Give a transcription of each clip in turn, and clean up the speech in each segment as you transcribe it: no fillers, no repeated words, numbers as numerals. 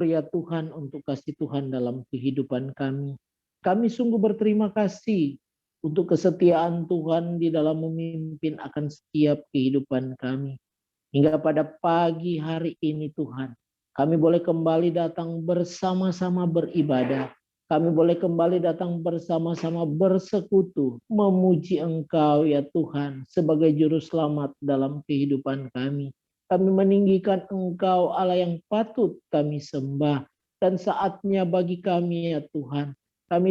ya Tuhan untuk kasih Tuhan dalam kehidupan kami. Kami sungguh berterima kasih untuk kesetiaan Tuhan di dalam memimpin akan setiap kehidupan kami. Hingga pada pagi hari ini Tuhan, kami boleh kembali datang bersama-sama beribadah. Kami boleh kembali datang bersama-sama bersekutu, memuji Engkau ya Tuhan sebagai juru selamat dalam kehidupan kami. Kami meninggikan Engkau Allah yang patut kami sembah. Dan saatnya bagi kami ya Tuhan, kami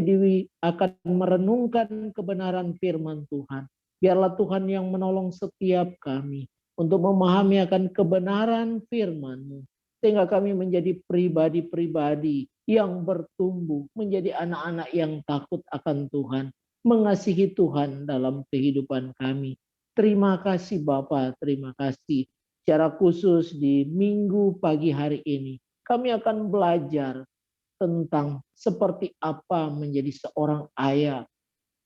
akan merenungkan kebenaran firman Tuhan. Biarlah Tuhan yang menolong setiap kami untuk memahami akan kebenaran firman-Mu. Sehingga kami menjadi pribadi-pribadi yang bertumbuh, menjadi anak-anak yang takut akan Tuhan, mengasihi Tuhan dalam kehidupan kami. Terima kasih Bapa, terima kasih. Secara khusus di minggu pagi hari ini, kami akan belajar tentang seperti apa menjadi seorang ayah.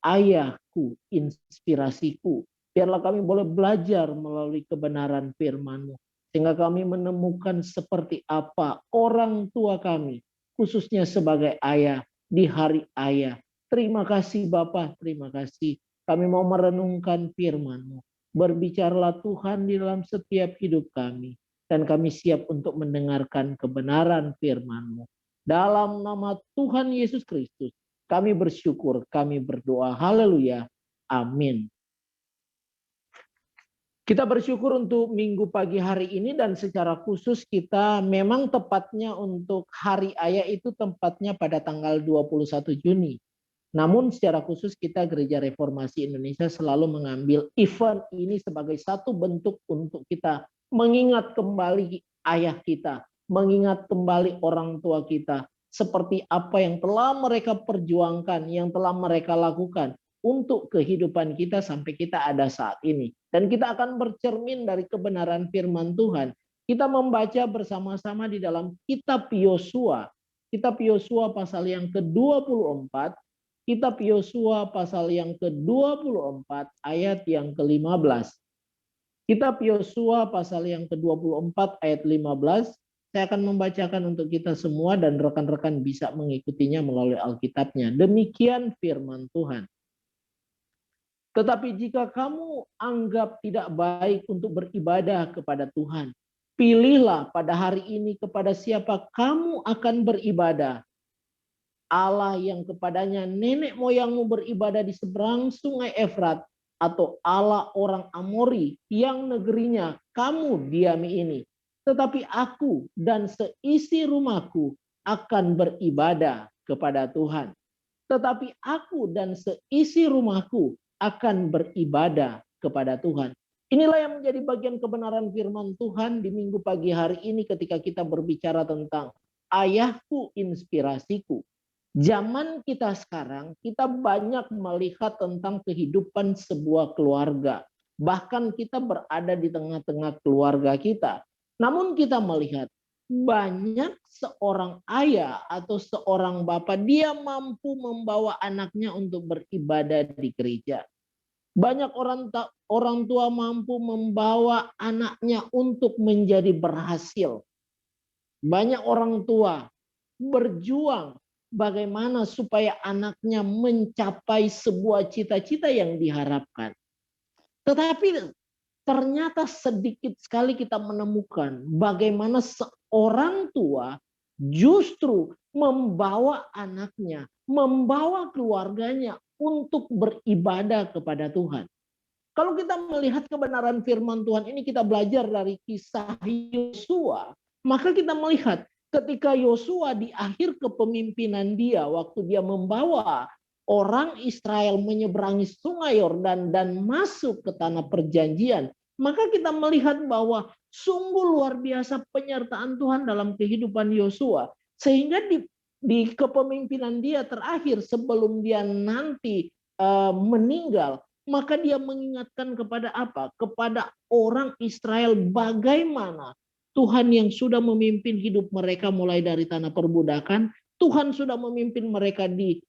Ayahku, inspirasiku. Biarlah kami boleh belajar melalui kebenaran firman-Mu. Sehingga kami menemukan seperti apa orang tua kami, khususnya sebagai ayah, di hari ayah. Terima kasih Bapa, terima kasih. Kami mau merenungkan firman-Mu. Berbicaralah Tuhan di dalam setiap hidup kami. Dan kami siap untuk mendengarkan kebenaran firman-Mu. Dalam nama Tuhan Yesus Kristus, kami bersyukur, kami berdoa. Haleluya. Amin. Kita bersyukur untuk minggu pagi hari ini dan secara khusus kita memang tepatnya untuk hari ayah itu tempatnya pada tanggal 21 Juni. Namun secara khusus kita Gereja Reformasi Indonesia selalu mengambil event ini sebagai satu bentuk untuk kita mengingat kembali ayah kita, mengingat kembali orang tua kita, seperti apa yang telah mereka perjuangkan, yang telah mereka lakukan untuk kehidupan kita sampai kita ada saat ini. Dan kita akan bercermin dari kebenaran firman Tuhan. Kita membaca bersama-sama di dalam kitab Yosua. Kitab Yosua pasal yang ke-24, kitab Yosua pasal yang ke-24 ayat yang ke-15. Kitab Yosua pasal yang ke-24 ayat 15. Saya akan membacakan untuk kita semua dan rekan-rekan bisa mengikutinya melalui Alkitabnya. Demikian firman Tuhan. Tetapi jika kamu anggap tidak baik untuk beribadah kepada Tuhan, pilihlah pada hari ini kepada siapa kamu akan beribadah. Allah yang kepadanya nenek moyangmu beribadah di seberang sungai Efrat, atau Allah orang Amori yang negerinya kamu diami ini. Tetapi aku dan seisi rumahku akan beribadah kepada Tuhan. Tetapi aku dan seisi rumahku akan beribadah kepada Tuhan. Inilah yang menjadi bagian kebenaran firman Tuhan di minggu pagi hari ini ketika kita berbicara tentang ayahku, inspirasiku. Zaman kita sekarang, kita banyak melihat tentang kehidupan sebuah keluarga. Bahkan kita berada di tengah-tengah keluarga kita. Namun kita melihat banyak seorang ayah atau seorang bapak, dia mampu membawa anaknya untuk beribadah di gereja. Banyak orang tua mampu membawa anaknya untuk menjadi berhasil. Banyak orang tua berjuang bagaimana supaya anaknya mencapai sebuah cita-cita yang diharapkan. Tetapi ternyata sedikit sekali kita menemukan bagaimana seorang tua justru membawa anaknya, membawa keluarganya untuk beribadah kepada Tuhan. Kalau kita melihat kebenaran firman Tuhan ini, kita belajar dari kisah Yosua, maka kita melihat ketika Yosua di akhir kepemimpinan dia, waktu dia membawa orang Israel menyeberangi sungai Yordan dan masuk ke tanah perjanjian, maka kita melihat bahwa sungguh luar biasa penyertaan Tuhan dalam kehidupan Yosua. Sehingga di kepemimpinan dia terakhir sebelum dia nanti meninggal, maka dia mengingatkan kepada apa? Kepada orang Israel bagaimana Tuhan yang sudah memimpin hidup mereka mulai dari tanah perbudakan, Tuhan sudah memimpin mereka di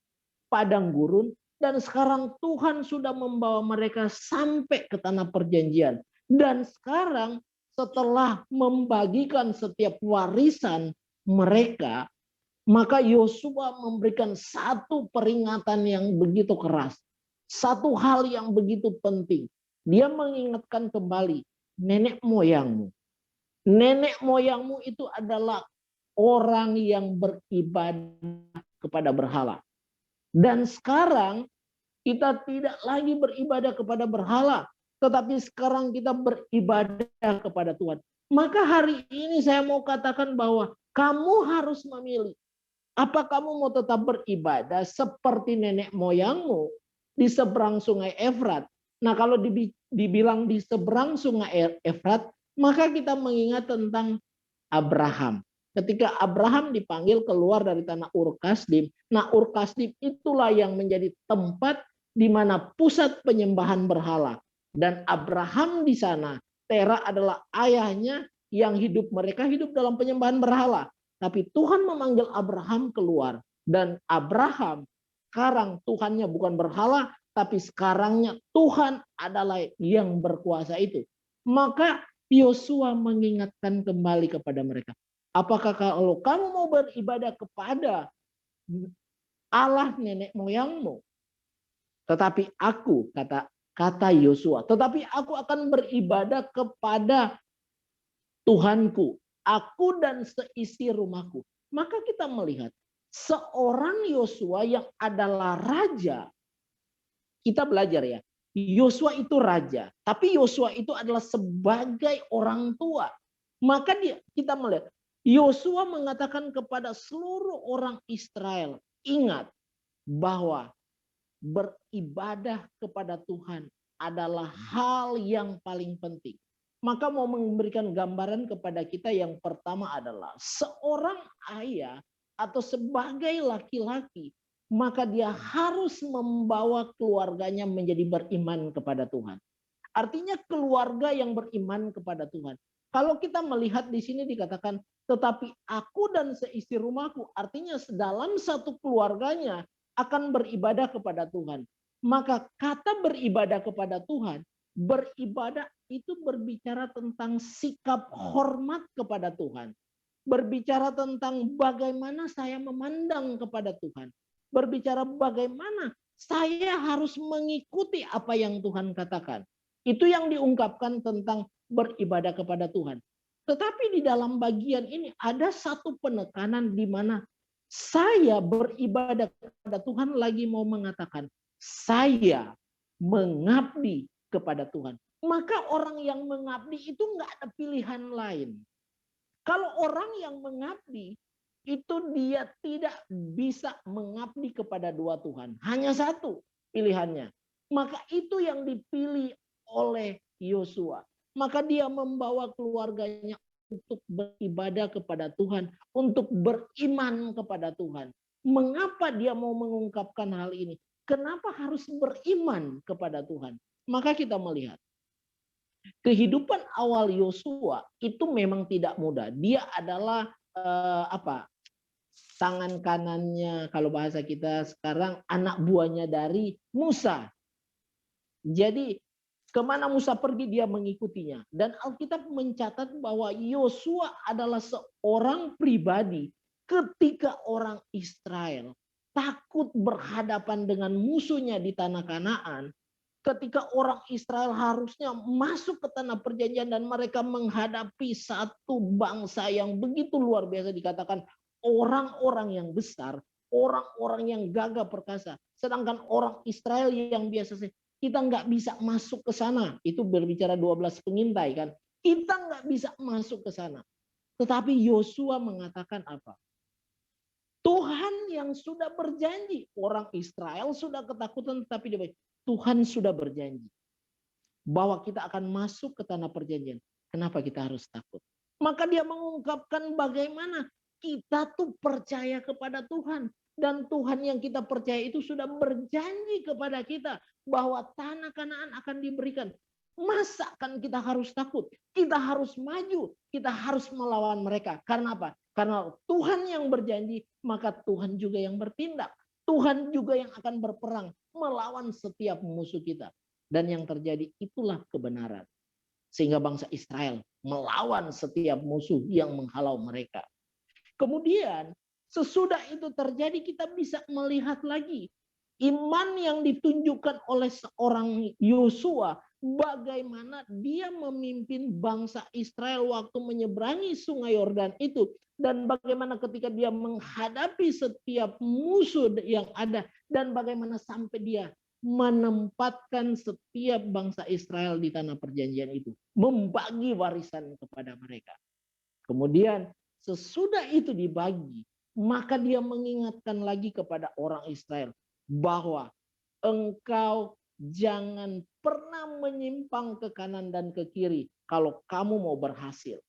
padang gurun, dan sekarang Tuhan sudah membawa mereka sampai ke tanah perjanjian. Dan sekarang setelah membagikan setiap warisan mereka, maka Yosua memberikan satu peringatan yang begitu keras. Satu hal yang begitu penting. Dia mengingatkan kembali nenek moyangmu. Nenek moyangmu itu adalah orang yang beribadah kepada berhala. Dan sekarang kita tidak lagi beribadah kepada berhala, tetapi sekarang kita beribadah kepada Tuhan. Maka hari ini saya mau katakan bahwa kamu harus memilih. Apa kamu mau tetap beribadah seperti nenek moyangmu di seberang sungai Efrat? Nah, kalau dibilang di seberang sungai Efrat, maka kita mengingat tentang Abraham. Ketika Abraham dipanggil keluar dari tanah Ur Kasdim, nah Ur Kasdim itulah yang menjadi tempat di mana pusat penyembahan berhala. Dan Abraham di sana, Tera adalah ayahnya yang mereka hidup dalam penyembahan berhala. Tapi Tuhan memanggil Abraham keluar. Dan Abraham sekarang Tuhannya bukan berhala, tapi sekarangnya Tuhan adalah yang berkuasa itu. Maka Yosua mengingatkan kembali kepada mereka. Apakah kalau kamu mau beribadah kepada Allah nenek moyangmu, tetapi aku, kata Yosua, tetapi aku akan beribadah kepada Tuhanku, aku dan seisi rumahku. Maka kita melihat seorang Yosua yang adalah raja. Kita belajar ya, Yosua itu raja, tapi Yosua itu adalah sebagai orang tua. Maka kita melihat Yosua mengatakan kepada seluruh orang Israel, ingat bahwa beribadah kepada Tuhan adalah hal yang paling penting. Maka mau memberikan gambaran kepada kita yang pertama adalah seorang ayah atau sebagai laki-laki, maka dia harus membawa keluarganya menjadi beriman kepada Tuhan. Artinya keluarga yang beriman kepada Tuhan. Kalau kita melihat di sini dikatakan, tetapi aku dan seisi rumahku, artinya dalam satu keluarganya akan beribadah kepada Tuhan. Maka kata beribadah kepada Tuhan, beribadah itu berbicara tentang sikap hormat kepada Tuhan. Berbicara tentang bagaimana saya memandang kepada Tuhan. Berbicara bagaimana saya harus mengikuti apa yang Tuhan katakan. Itu yang diungkapkan tentang beribadah kepada Tuhan. Tetapi di dalam bagian ini ada satu penekanan di mana saya beribadah kepada Tuhan lagi mau mengatakan saya mengabdi kepada Tuhan. Maka orang yang mengabdi itu nggak ada pilihan lain. Kalau orang yang mengabdi itu dia tidak bisa mengabdi kepada dua Tuhan. Hanya satu pilihannya. Maka itu yang dipilih oleh Yosua. Maka dia membawa keluarganya untuk beribadah kepada Tuhan, untuk beriman kepada Tuhan. Mengapa dia mau mengungkapkan hal ini? Kenapa harus beriman kepada Tuhan? Maka kita melihat kehidupan awal Yosua itu memang tidak mudah. Dia adalah tangan kanannya, kalau bahasa kita sekarang, anak buahnya dari Musa. Jadi kemana Musa pergi dia mengikutinya. Dan Alkitab mencatat bahwa Yosua adalah seorang pribadi ketika orang Israel takut berhadapan dengan musuhnya di tanah Kanaan. Ketika orang Israel harusnya masuk ke tanah perjanjian dan mereka menghadapi satu bangsa yang begitu luar biasa, dikatakan orang-orang yang besar, orang-orang yang gagah perkasa. Sedangkan orang Israel yang biasa kita nggak bisa masuk ke sana. Itu berbicara 12 pengintai kan. Kita nggak bisa masuk ke sana. Tetapi Yosua mengatakan apa? Tuhan yang sudah berjanji. Orang Israel sudah ketakutan tetapi dia Tuhan sudah berjanji bahwa kita akan masuk ke tanah perjanjian. Kenapa kita harus takut? Maka dia mengungkapkan bagaimana kita tuh percaya kepada Tuhan. Dan Tuhan yang kita percaya itu sudah berjanji kepada kita bahwa tanah Kanaan akan diberikan. Masa kan kita harus takut? Kita harus maju. Kita harus melawan mereka. Karena apa? Karena Tuhan yang berjanji, maka Tuhan juga yang bertindak. Tuhan juga yang akan berperang melawan setiap musuh kita. Dan yang terjadi itulah kebenaran. Sehingga bangsa Israel melawan setiap musuh yang menghalau mereka. Kemudian sesudah itu terjadi kita bisa melihat lagi iman yang ditunjukkan oleh seorang Yosua, bagaimana dia memimpin bangsa Israel waktu menyeberangi sungai Yordan itu, dan bagaimana ketika dia menghadapi setiap musuh yang ada, dan bagaimana sampai dia menempatkan setiap bangsa Israel di tanah perjanjian itu, membagi warisan kepada mereka. Kemudian sesudah itu dibagi, maka dia mengingatkan lagi kepada orang Israel bahwa engkau jangan pernah menyimpang ke kanan dan ke kiri kalau kamu mau berhasil.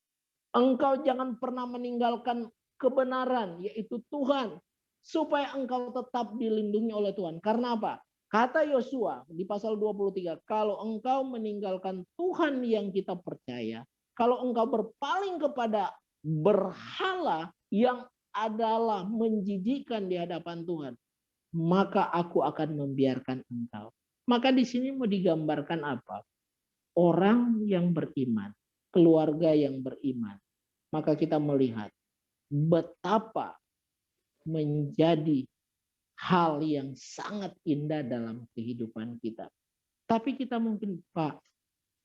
Engkau jangan pernah meninggalkan kebenaran, yaitu Tuhan, supaya engkau tetap dilindungi oleh Tuhan. Karena apa? Kata Yosua di pasal 23, kalau engkau meninggalkan Tuhan yang kita percaya, kalau engkau berpaling kepada berhala yang adalah menjijikkan di hadapan Tuhan, maka aku akan membiarkan engkau. Maka di sini mau digambarkan apa? Orang yang beriman, keluarga yang beriman. Maka kita melihat betapa menjadi hal yang sangat indah dalam kehidupan kita. Tapi kita mungkin, Pak,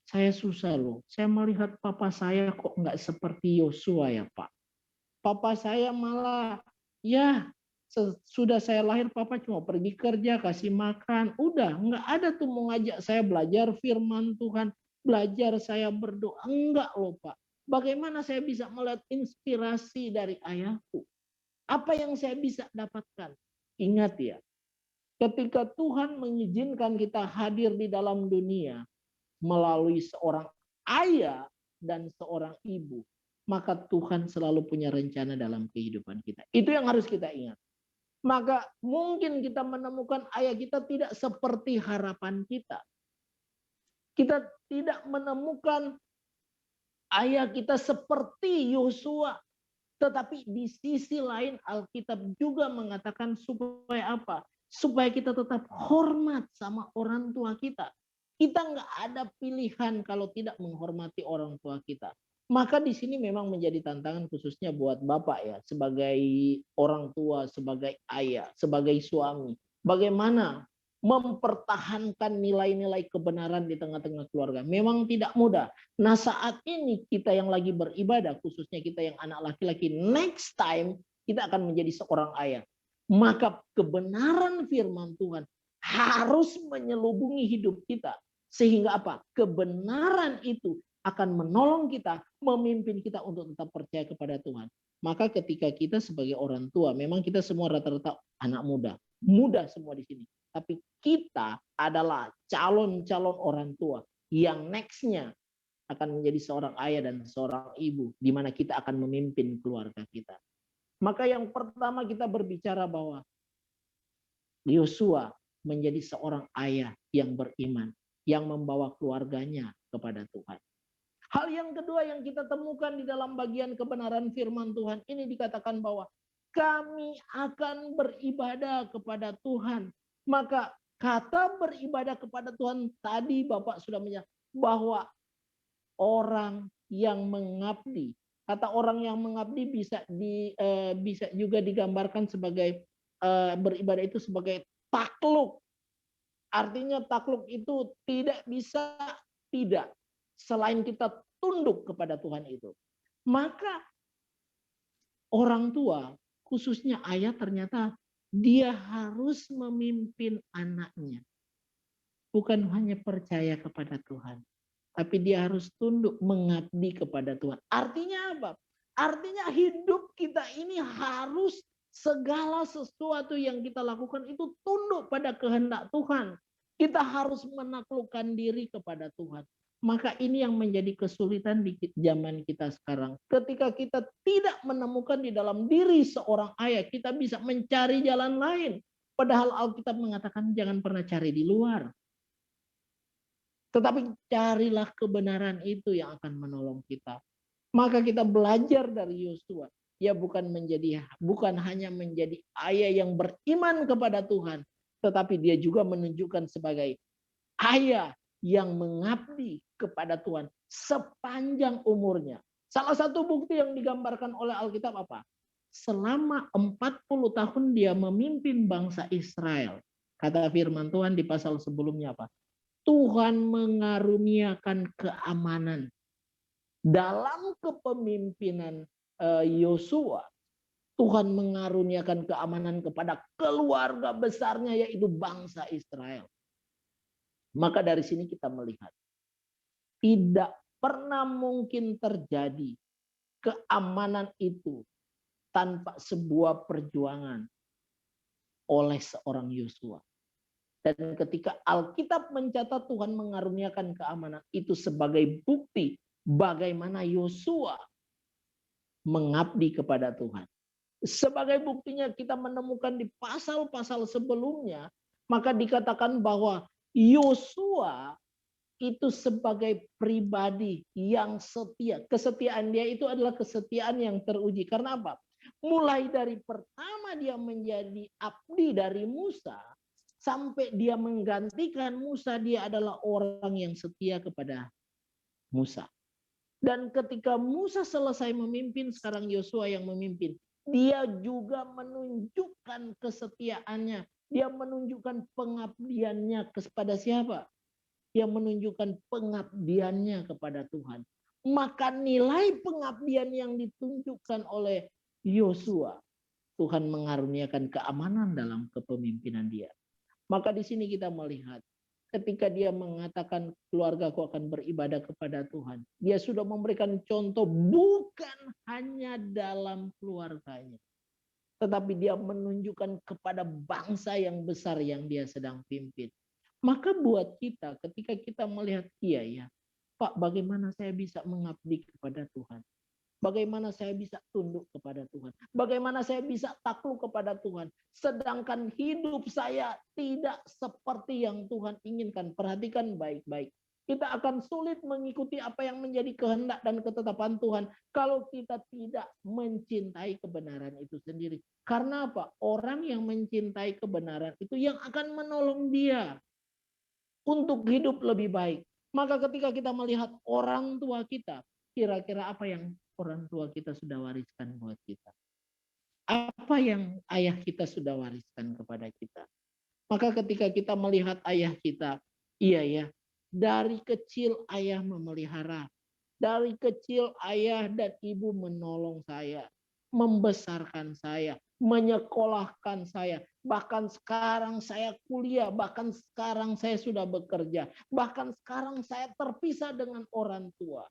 saya susah loh. Saya melihat papa saya kok nggak seperti Yosua ya, Pak. Papa saya malah, ya sudah saya lahir papa cuma pergi kerja, kasih makan. Udah, nggak ada tuh mau ngajak saya belajar firman Tuhan, belajar saya berdoa. Enggak loh, Pak. Bagaimana saya bisa melihat inspirasi dari ayahku? Apa yang saya bisa dapatkan? Ingat ya, ketika Tuhan mengizinkan kita hadir di dalam dunia melalui seorang ayah dan seorang ibu, maka Tuhan selalu punya rencana dalam kehidupan kita. Itu yang harus kita ingat. Maka mungkin kita menemukan ayah kita tidak seperti harapan kita. Kita tidak menemukan ayah kita seperti Yosua. Tetapi di sisi lain Alkitab juga mengatakan supaya apa? Supaya kita tetap hormat sama orang tua kita. Kita nggak ada pilihan kalau tidak menghormati orang tua kita. Maka di sini memang menjadi tantangan khususnya buat Bapak ya, sebagai orang tua, sebagai ayah, sebagai suami. Bagaimana mempertahankan nilai-nilai kebenaran di tengah-tengah keluarga. Memang tidak mudah. Nah saat ini kita yang lagi beribadah, khususnya kita yang anak laki-laki, next time kita akan menjadi seorang ayah. Maka kebenaran firman Tuhan harus menyelubungi hidup kita. Sehingga apa? Kebenaran itu akan menolong kita, memimpin kita untuk tetap percaya kepada Tuhan. Maka ketika kita sebagai orang tua, memang kita semua rata-rata anak muda. Muda semua di sini. Tapi kita adalah calon-calon orang tua yang nextnya akan menjadi seorang ayah dan seorang ibu, di mana kita akan memimpin keluarga kita. Maka yang pertama kita berbicara bahwa Yosua menjadi seorang ayah yang beriman, yang membawa keluarganya kepada Tuhan. Hal yang kedua yang kita temukan di dalam bagian kebenaran firman Tuhan ini dikatakan bahwa kami akan beribadah kepada Tuhan. Maka kata beribadah kepada Tuhan tadi Bapak sudah menyatakan bahwa orang yang mengabdi. Kata orang yang mengabdi bisa juga digambarkan sebagai beribadah itu sebagai takluk. Artinya takluk itu tidak bisa tidak selain kita tunduk kepada Tuhan itu. Maka orang tua, khususnya ayah, ternyata dia harus memimpin anaknya. Bukan hanya percaya kepada Tuhan, tapi dia harus tunduk mengabdi kepada Tuhan. Artinya apa? Artinya hidup kita ini harus segala sesuatu yang kita lakukan itu tunduk pada kehendak Tuhan. Kita harus menaklukkan diri kepada Tuhan. Maka ini yang menjadi kesulitan di zaman kita sekarang. Ketika kita tidak menemukan di dalam diri seorang ayah, kita bisa mencari jalan lain. Padahal Alkitab mengatakan jangan pernah cari di luar. Tetapi carilah kebenaran itu yang akan menolong kita. Maka kita belajar dari Yosua. Ya bukan hanya menjadi ayah yang beriman kepada Tuhan, tetapi dia juga menunjukkan sebagai ayah yang mengabdi kepada Tuhan sepanjang umurnya. Salah satu bukti yang digambarkan oleh Alkitab apa? selama 40 tahun dia memimpin bangsa Israel. Kata firman Tuhan di pasal sebelumnya apa? Tuhan mengaruniakan keamanan dalam kepemimpinan Yosua. Tuhan mengaruniakan keamanan kepada keluarga besarnya, yaitu bangsa Israel. Maka dari sini kita melihat tidak pernah mungkin terjadi keamanan itu tanpa sebuah perjuangan oleh seorang Yosua. Dan ketika Alkitab mencatat Tuhan mengaruniakan keamanan itu sebagai bukti bagaimana Yosua mengabdi kepada Tuhan. Sebagai buktinya kita menemukan di pasal-pasal sebelumnya, maka dikatakan bahwa Yosua itu sebagai pribadi yang setia. Kesetiaan dia itu adalah kesetiaan yang teruji. Karena apa? Mulai dari pertama dia menjadi abdi dari Musa, sampai dia menggantikan Musa, dia adalah orang yang setia kepada Musa. Dan ketika Musa selesai memimpin, sekarang Yosua yang memimpin. Dia juga menunjukkan kesetiaannya. Dia menunjukkan pengabdiannya kepada siapa? Dia menunjukkan pengabdiannya kepada Tuhan. Maka nilai pengabdian yang ditunjukkan oleh Yosua, Tuhan mengaruniakan keamanan dalam kepemimpinan dia. Maka di sini kita melihat ketika dia mengatakan keluargaku akan beribadah kepada Tuhan. Dia sudah memberikan contoh bukan hanya dalam keluarganya. Tetapi dia menunjukkan kepada bangsa yang besar yang dia sedang pimpin. Maka buat kita ketika kita melihat iya ya, Pak, bagaimana saya bisa mengabdi kepada Tuhan? Bagaimana saya bisa tunduk kepada Tuhan? Bagaimana saya bisa takluk kepada Tuhan? Sedangkan hidup saya tidak seperti yang Tuhan inginkan. Perhatikan baik-baik. Kita akan sulit mengikuti apa yang menjadi kehendak dan ketetapan Tuhan kalau kita tidak mencintai kebenaran itu sendiri. Karena apa? Orang yang mencintai kebenaran itu yang akan menolong dia untuk hidup lebih baik. Maka ketika kita melihat orang tua kita, kira-kira apa yang orang tua kita sudah wariskan buat kita? Apa yang ayah kita sudah wariskan kepada kita? Maka ketika kita melihat ayah kita, iya ya, dari kecil ayah memelihara. Dari kecil ayah dan ibu menolong saya, membesarkan saya, menyekolahkan saya. Bahkan sekarang saya kuliah, bahkan sekarang saya sudah bekerja. Bahkan sekarang saya terpisah dengan orang tua.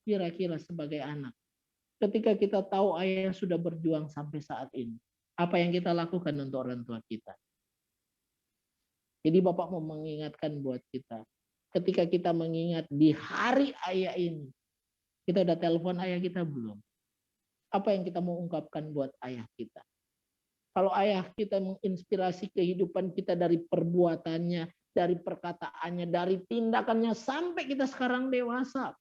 Kira-kira sebagai anak, ketika kita tahu ayah sudah berjuang sampai saat ini, apa yang kita lakukan untuk orang tua kita? Jadi Bapak mau mengingatkan buat kita, ketika kita mengingat di hari ayah ini, kita udah telepon ayah kita belum? Apa yang kita mau ungkapkan buat ayah kita? Kalau ayah kita menginspirasi kehidupan kita dari perbuatannya, dari perkataannya, dari tindakannya, sampai kita sekarang dewasa.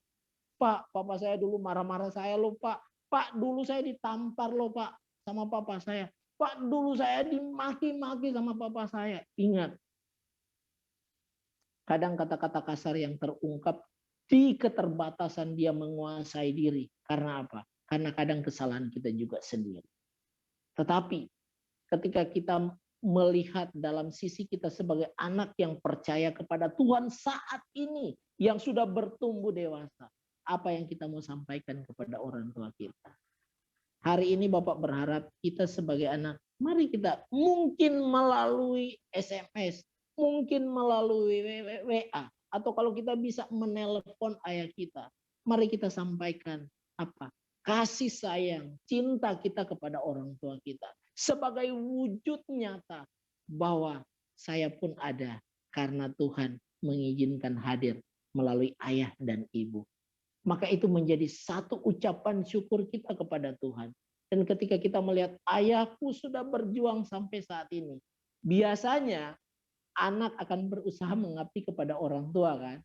Pak, papa saya dulu marah-marah saya loh Pak. Pak, dulu saya ditampar loh Pak sama papa saya. Pak, dulu saya dimaki-maki sama papa saya. Ingat, kadang kata-kata kasar yang terungkap di keterbatasan dia menguasai diri. Karena apa? Karena kadang kesalahan kita juga sendiri. Tetapi ketika kita melihat dalam sisi kita sebagai anak yang percaya kepada Tuhan saat ini, yang sudah bertumbuh dewasa, apa yang kita mau sampaikan kepada orang tua kita? Hari ini Bapak berharap kita sebagai anak, mari kita mungkin melalui SMS, mungkin melalui WA, atau kalau kita bisa menelepon ayah kita, mari kita sampaikan apa? Kasih sayang, cinta kita kepada orang tua kita. Sebagai wujud nyata bahwa saya pun ada karena Tuhan mengizinkan hadir melalui ayah dan ibu. Maka itu menjadi satu ucapan syukur kita kepada Tuhan. Dan ketika kita melihat ayahku sudah berjuang sampai saat ini. Biasanya anak akan berusaha mengabdi kepada orang tua kan.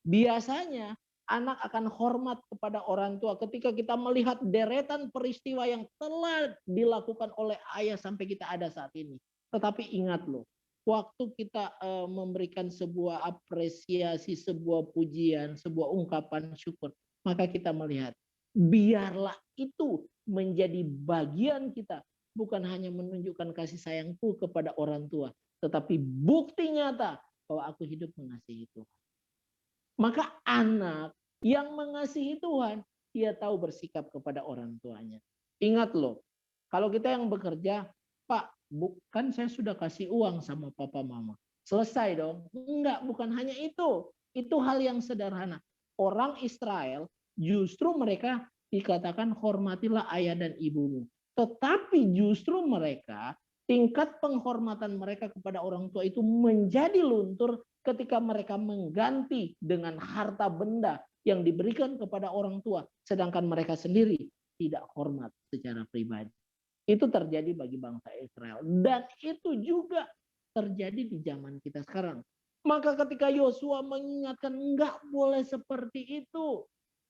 Biasanya anak akan hormat kepada orang tua ketika kita melihat deretan peristiwa yang telah dilakukan oleh ayah sampai kita ada saat ini. Tetapi ingat loh, waktu kita memberikan sebuah apresiasi, sebuah pujian, sebuah ungkapan syukur, maka kita melihat Biarlah itu menjadi bagian kita. Bukan hanya menunjukkan kasih sayangku kepada orang tua, tetapi bukti nyata bahwa aku hidup mengasihi Tuhan. Maka anak yang mengasihi Tuhan, dia tahu bersikap kepada orang tuanya. Ingat loh, kalau kita yang bekerja, Pak, bukan saya sudah kasih uang sama papa mama. Selesai dong. Enggak, bukan hanya itu. Itu hal yang sederhana. Orang Israel justru mereka dikatakan hormatilah ayah dan ibumu. Tetapi justru mereka, tingkat penghormatan mereka kepada orang tua itu menjadi luntur ketika mereka mengganti dengan harta benda yang diberikan kepada orang tua, sedangkan mereka sendiri tidak hormat secara pribadi. Itu terjadi bagi bangsa Israel. Dan itu juga terjadi di zaman kita sekarang. Maka ketika Yosua mengingatkan, enggak boleh seperti itu.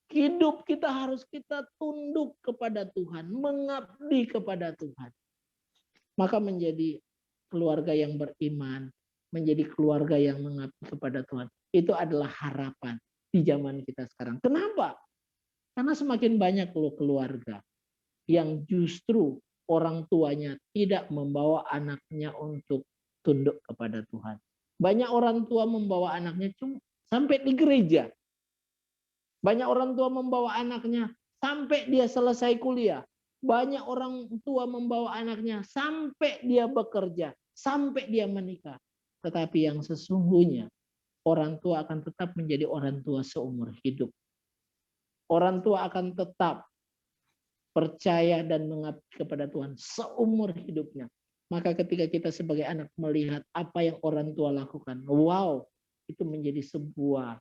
Hidup kita harus kita tunduk kepada Tuhan, mengabdi kepada Tuhan. Maka menjadi keluarga yang beriman, menjadi keluarga yang mengabdi kepada Tuhan. Itu adalah harapan di zaman kita sekarang. Kenapa? Karena semakin banyak keluarga yang justru orang tuanya tidak membawa anaknya untuk tunduk kepada Tuhan. Banyak orang tua membawa anaknya cuma sampai di gereja. Banyak orang tua membawa anaknya sampai dia selesai kuliah. Banyak orang tua membawa anaknya sampai dia bekerja, sampai dia menikah. Tetapi yang sesungguhnya orang tua akan tetap menjadi orang tua seumur hidup. Orang tua akan tetap percaya dan mengabdi kepada Tuhan seumur hidupnya. Maka ketika kita sebagai anak melihat apa yang orang tua lakukan, wow, itu menjadi sebuah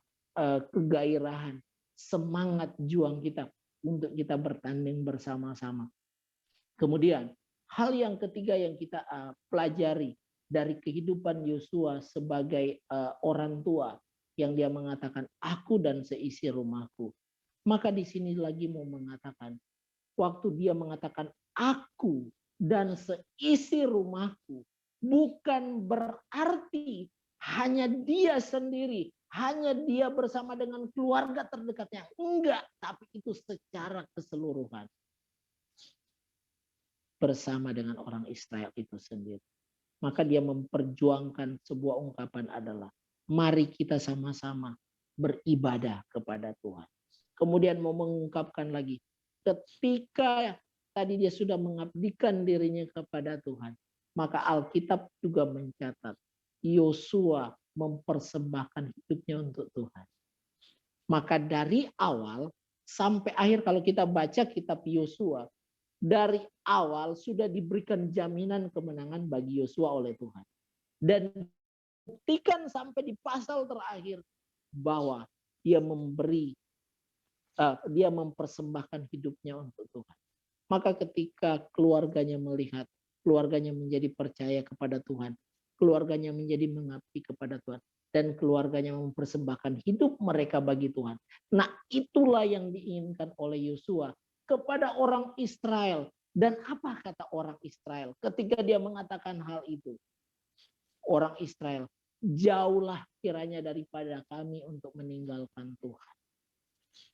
kegairahan, semangat juang kita untuk kita bertanding bersama-sama. Kemudian hal yang ketiga yang kita pelajari dari kehidupan Yosua sebagai orang tua yang dia mengatakan aku dan seisi rumahku. Maka di sini lagi mau mengatakan waktu dia mengatakan aku dan seisi rumahku bukan berarti hanya dia sendiri, hanya dia bersama dengan keluarga terdekatnya. Enggak, tapi itu secara keseluruhan. Bersama dengan orang Israel itu sendiri. Maka dia memperjuangkan sebuah ungkapan adalah mari kita sama-sama beribadah kepada Tuhan. Kemudian mau mengungkapkan lagi, ketika tadi dia sudah mengabdikan dirinya kepada Tuhan, maka Alkitab juga mencatat Yosua mempersembahkan hidupnya untuk Tuhan. Maka dari awal sampai akhir kalau kita baca kitab Yosua, dari awal sudah diberikan jaminan kemenangan bagi Yosua oleh Tuhan. Dan buktikan sampai di pasal terakhir bahwa dia dia mempersembahkan hidupnya untuk Tuhan. Maka ketika keluarganya melihat, keluarganya menjadi percaya kepada Tuhan, keluarganya menjadi mengabdi kepada Tuhan, dan keluarganya mempersembahkan hidup mereka bagi Tuhan. Nah, itulah yang diinginkan oleh Yosua kepada orang Israel. Dan apa kata orang Israel ketika dia mengatakan hal itu? Orang Israel, jauhlah kiranya daripada kami untuk meninggalkan Tuhan.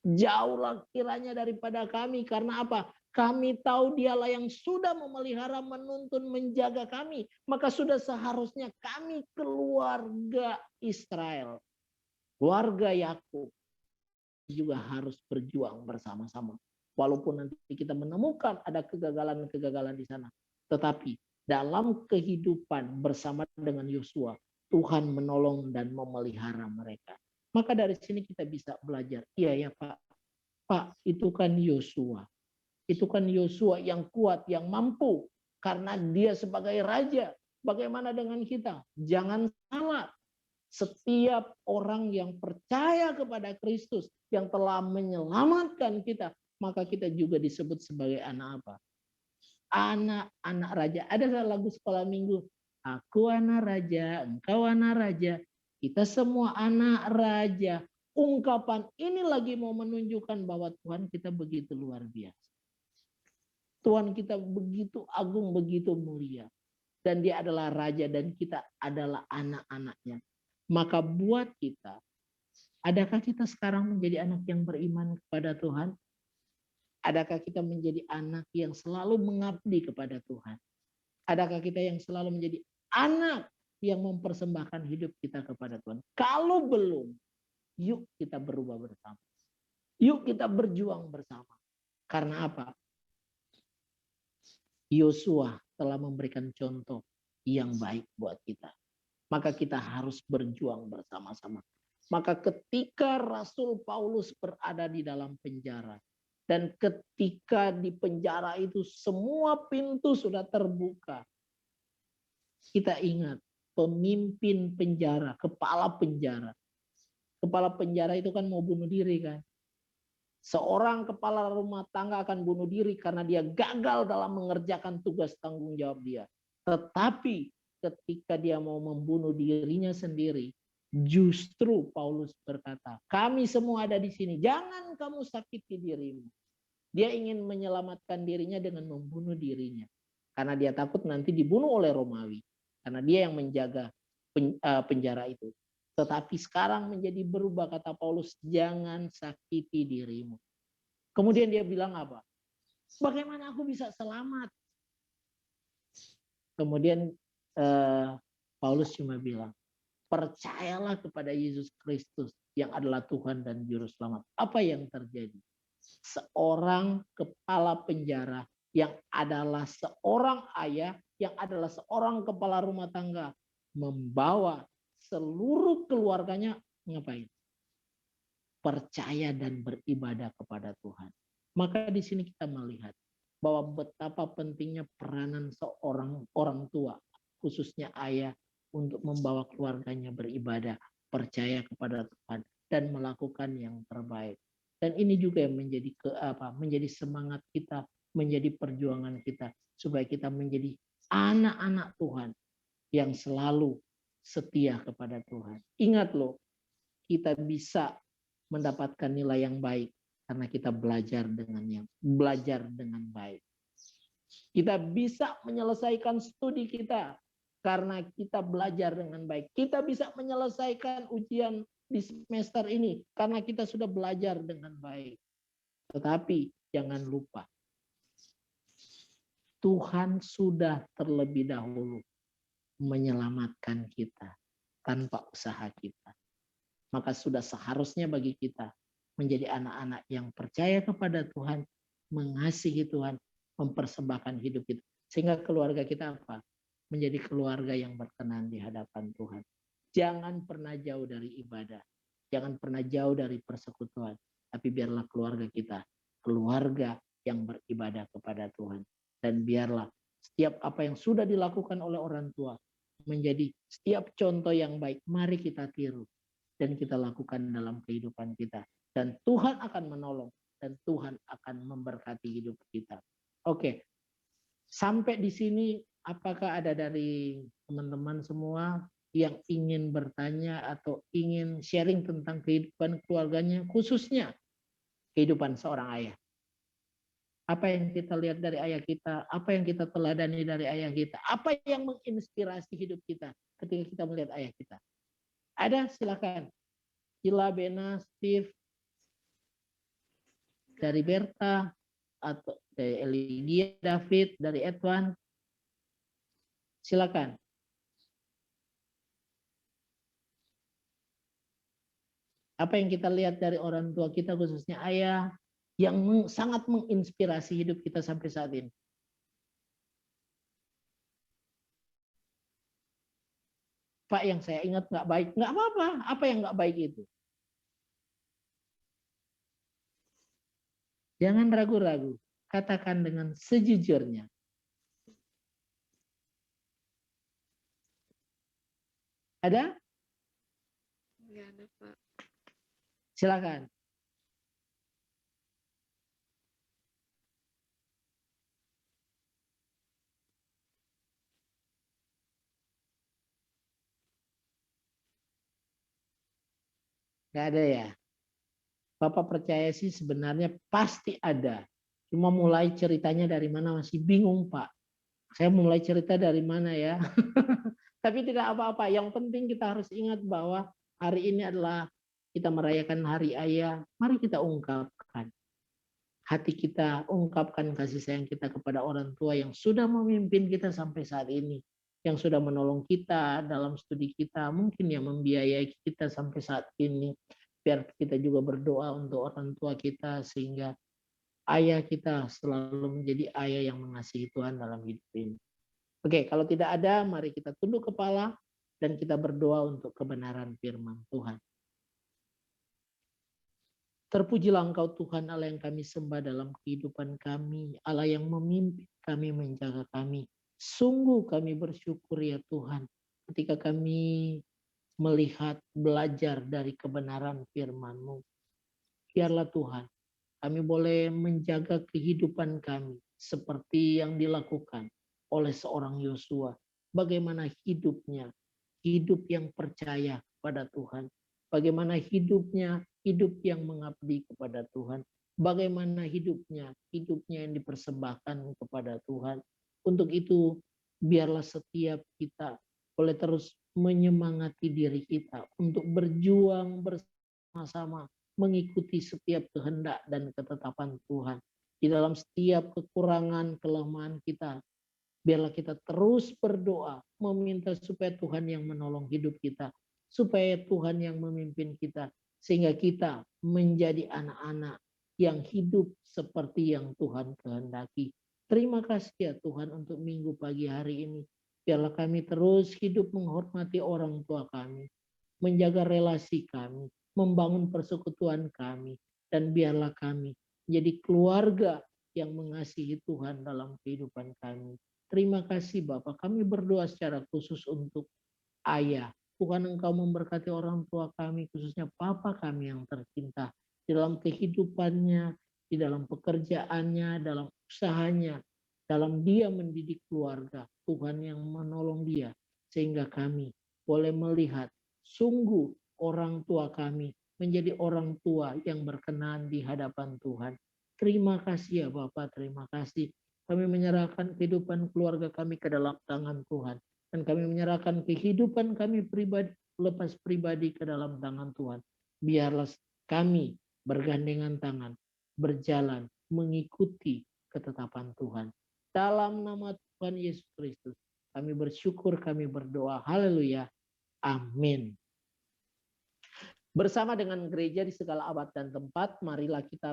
Jauhlah kiranya daripada kami, karena apa? Kami tahu dialah yang sudah memelihara, menuntun, menjaga kami. Maka sudah seharusnya kami keluarga Israel, keluarga Yakub juga harus berjuang bersama-sama. Walaupun nanti kita menemukan ada kegagalan-kegagalan di sana. Tetapi dalam kehidupan bersama dengan Yosua, Tuhan menolong dan memelihara mereka. Maka dari sini kita bisa belajar. Iya ya Pak. Pak, itu kan Yosua. Itu kan Yosua yang kuat, yang mampu. Karena dia sebagai raja. Bagaimana dengan kita? Jangan salah. Setiap orang yang percaya kepada Kristus, yang telah menyelamatkan kita, maka kita juga disebut sebagai anak apa? Anak-anak raja. Ada lagu sekolah minggu. Aku anak raja, engkau anak raja. Kita semua anak raja. Ungkapan ini lagi mau menunjukkan bahwa Tuhan kita begitu luar biasa. Tuhan kita begitu agung, begitu mulia. Dan dia adalah raja dan kita adalah anak-anaknya. Maka buat kita, adakah kita sekarang menjadi anak yang beriman kepada Tuhan? Adakah kita menjadi anak yang selalu mengabdi kepada Tuhan? Adakah kita yang selalu menjadi anak yang mempersembahkan hidup kita kepada Tuhan? Kalau belum, yuk kita berubah bersama. Yuk kita berjuang bersama. Karena apa? Yosua telah memberikan contoh yang baik buat kita. Maka kita harus berjuang bersama-sama. Maka ketika Rasul Paulus berada di dalam penjara, dan ketika di penjara itu semua pintu sudah terbuka, kita ingat pemimpin penjara, kepala penjara. Kepala penjara itu kan mau bunuh diri kan. Seorang kepala rumah tangga akan bunuh diri karena dia gagal dalam mengerjakan tugas tanggung jawab dia. Tetapi ketika dia mau membunuh dirinya sendiri, justru Paulus berkata, kami semua ada di sini, jangan kamu sakiti dirimu. Dia ingin menyelamatkan dirinya dengan membunuh dirinya. Karena dia takut nanti dibunuh oleh Romawi. Karena dia yang menjaga penjara itu. Tetapi sekarang menjadi berubah, kata Paulus, jangan sakiti dirimu. Kemudian dia bilang apa? Bagaimana aku bisa selamat? Kemudian Paulus cuma bilang, percayalah kepada Yesus Kristus yang adalah Tuhan dan Juru Selamat. Apa yang terjadi? Seorang kepala penjara yang adalah seorang ayah, yang adalah seorang kepala rumah tangga, membawa seluruh keluarganya ngapain? Percaya dan beribadah kepada Tuhan. Maka di sini kita melihat bahwa betapa pentingnya peranan seorang orang tua, khususnya ayah, untuk membawa keluarganya beribadah, percaya kepada Tuhan, dan melakukan yang terbaik. Dan ini juga yang menjadi semangat kita, menjadi perjuangan kita, supaya kita menjadi anak-anak Tuhan yang selalu setia kepada Tuhan. Ingat loh, kita bisa mendapatkan nilai yang baik karena kita belajar dengan baik. Kita bisa menyelesaikan studi kita karena kita belajar dengan baik. Kita bisa menyelesaikan ujian di semester ini karena kita sudah belajar dengan baik. Tetapi jangan lupa, Tuhan sudah terlebih dahulu menyelamatkan kita tanpa usaha kita. Maka sudah seharusnya bagi kita menjadi anak-anak yang percaya kepada Tuhan, mengasihi Tuhan, mempersembahkan hidup kita. Sehingga keluarga kita apa? Menjadi keluarga yang berkenan di hadapan Tuhan. Jangan pernah jauh dari ibadah. Jangan pernah jauh dari persekutuan. Tapi biarlah keluarga kita, keluarga yang beribadah kepada Tuhan. Dan biarlah setiap apa yang sudah dilakukan oleh orang tua menjadi setiap contoh yang baik. Mari kita tiru dan kita lakukan dalam kehidupan kita. Dan Tuhan akan menolong dan Tuhan akan memberkati hidup kita. Oke, sampai di sini apakah ada dari teman-teman semua yang ingin bertanya atau ingin sharing tentang kehidupan keluarganya, khususnya kehidupan seorang ayah? Apa yang kita lihat dari ayah kita, apa yang kita teladani dari ayah kita, apa yang menginspirasi hidup kita ketika kita melihat ayah kita? Ada, silakan. Ila, Bena, Steve, dari Berta, atau dari Elidia, David, dari Edwan. Silakan. Apa yang kita lihat dari orang tua kita, khususnya ayah, yang sangat menginspirasi hidup kita sampai saat ini? Pak, yang saya ingat nggak baik. Nggak apa-apa. Apa yang nggak baik itu? Jangan ragu-ragu. Katakan dengan sejujurnya. Ada? Nggak ada, Pak. Silakan. Nggak ada ya? Bapak percaya sih sebenarnya pasti ada. Cuma mulai ceritanya dari mana masih bingung, Pak. Saya mulai cerita dari mana ya? Tapi tidak apa-apa. Yang penting kita harus ingat bahwa hari ini adalah kita merayakan Hari Ayah. Mari kita ungkapkan. hati kita, ungkapkan kasih sayang kita kepada orang tua yang sudah memimpin kita sampai saat ini, yang sudah menolong kita dalam studi kita, mungkin yang membiayai kita sampai saat ini. Biar kita juga berdoa untuk orang tua kita, sehingga ayah kita selalu menjadi ayah yang mengasihi Tuhan dalam hidup ini. Oke, kalau tidak ada, mari kita tunduk kepala dan kita berdoa untuk kebenaran firman Tuhan. Terpujilah Engkau Tuhan Allah yang kami sembah dalam kehidupan kami, Allah yang memimpin kami, menjaga kami. Sungguh kami bersyukur ya Tuhan, ketika kami melihat, belajar dari kebenaran firman-Mu. Biarlah Tuhan, kami boleh menjaga kehidupan kami seperti yang dilakukan oleh seorang Yosua. Bagaimana hidupnya, hidup yang percaya kepada Tuhan. Bagaimana hidupnya, hidup yang mengabdi kepada Tuhan. Bagaimana hidupnya, hidupnya yang dipersembahkan kepada Tuhan. Untuk itu, biarlah setiap kita boleh terus menyemangati diri kita untuk berjuang bersama-sama, mengikuti setiap kehendak dan ketetapan Tuhan. Di dalam setiap kekurangan, kelemahan kita, biarlah kita terus berdoa, meminta supaya Tuhan yang menolong hidup kita, supaya Tuhan yang memimpin kita, sehingga kita menjadi anak-anak yang hidup seperti yang Tuhan kehendaki. Terima kasih ya Tuhan untuk minggu pagi hari ini. Biarlah kami terus hidup menghormati orang tua kami, menjaga relasi kami, membangun persekutuan kami, dan biarlah kami menjadi keluarga yang mengasihi Tuhan dalam kehidupan kami. Terima kasih Bapak, kami berdoa secara khusus untuk ayah. Tuhan Engkau memberkati orang tua kami, khususnya Papa kami yang tercinta, di dalam kehidupannya, di dalam pekerjaannya, dalam usahanya, dalam dia mendidik keluarga. Tuhan yang menolong dia, sehingga kami boleh melihat sungguh orang tua kami menjadi orang tua yang berkenan di hadapan Tuhan. Terima kasih ya Bapak, terima kasih. Kami menyerahkan kehidupan keluarga kami ke dalam tangan Tuhan. Dan kami menyerahkan kehidupan kami pribadi, lepas pribadi ke dalam tangan Tuhan. Biarlah kami bergandengan tangan, berjalan, mengikuti ketetapan Tuhan. Dalam nama Tuhan Yesus Kristus, kami bersyukur, kami berdoa. Haleluya. Amin. Bersama dengan gereja di segala abad dan tempat, marilah kita